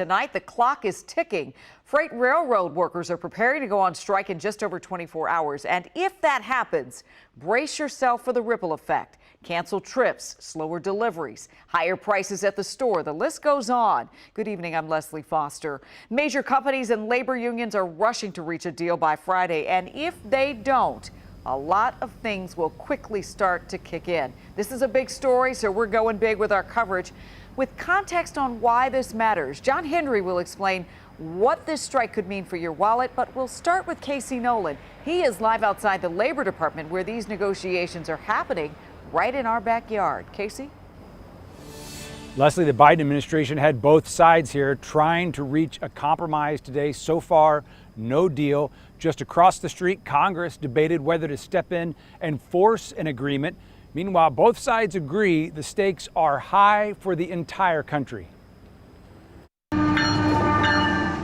Tonight, the clock is ticking. Freight railroad workers are preparing to go on strike in just over 24 hours. And if that happens, brace yourself for the ripple effect. Canceled trips, slower deliveries, higher prices at the store. The list goes on. Good evening. I'm Leslie Foster. Major companies and labor unions are rushing to reach a deal by Friday. And if they don't, a lot of things will quickly start to kick in. This is a big story, so we're going big with our coverage. With context on why this matters, John Henry will explain what this strike could mean for your wallet, but we'll start with Casey Nolan. He is live outside the Labor Department where these negotiations are happening right in our backyard. Casey? Leslie, the Biden administration had both sides here trying to reach a compromise today. So far, no deal. Just across the street, Congress debated whether to step in and force an agreement. Meanwhile, both sides agree the stakes are high for the entire country.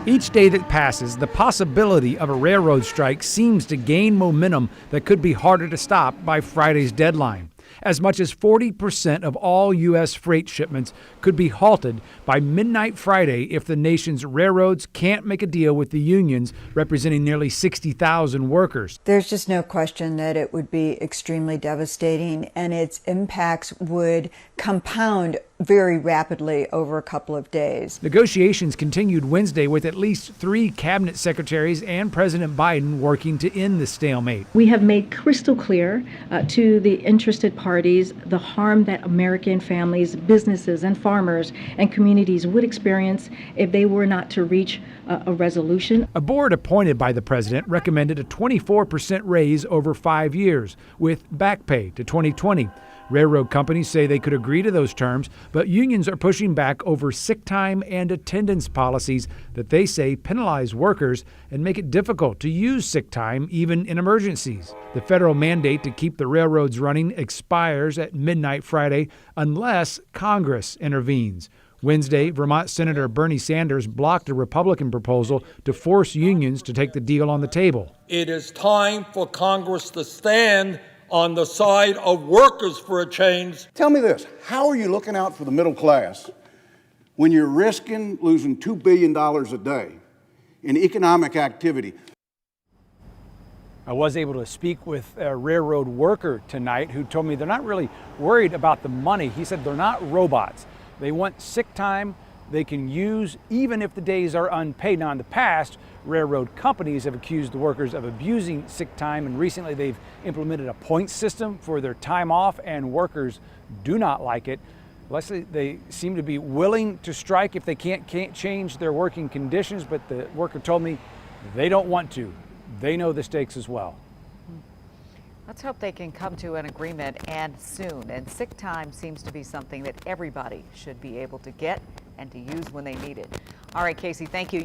Each day that passes, the possibility of a railroad strike seems to gain momentum that could be harder to stop by Friday's deadline. As much as 40% of all U.S. freight shipments could be halted by midnight Friday if the nation's railroads can't make a deal with the unions representing nearly 60,000 workers. There's just no question that it would be extremely devastating, and its impacts would compound very rapidly over a couple of days. Negotiations continued Wednesday with at least 3 cabinet secretaries and President Biden working to end the stalemate. We have made crystal clear to the interested parties the harm that American families, businesses, and farmers and communities would experience if they were not to reach a resolution. A board appointed by the president recommended a 24% raise over 5 years with back pay to 2020. Railroad companies say they could agree to those terms, but unions are pushing back over sick time and attendance policies that they say penalize workers and make it difficult to use sick time even in emergencies. The federal mandate to keep the railroads running expires at midnight Friday unless Congress intervenes. Wednesday, Vermont Senator Bernie Sanders blocked a Republican proposal to force unions to take the deal on the table. It is time for Congress to stand on the side of workers for a change. Tell me this, how are you looking out for the middle class when you're risking losing $2 billion a day in economic activity? I was able to speak with a railroad worker tonight who told me they're not really worried about the money. He said they're not robots. They want sick time they can use even if the days are unpaid. Now, in the past, railroad companies have accused the workers of abusing sick time, and recently they've implemented a point system for their time off, and workers do not like it. Leslie, they seem to be willing to strike if they can't change their working conditions, but the worker told me they don't want to. They know the stakes as well. Let's hope they can come to an agreement, and soon. And sick time seems to be something that everybody should be able to get and to use when they need it. All right, Casey, thank you.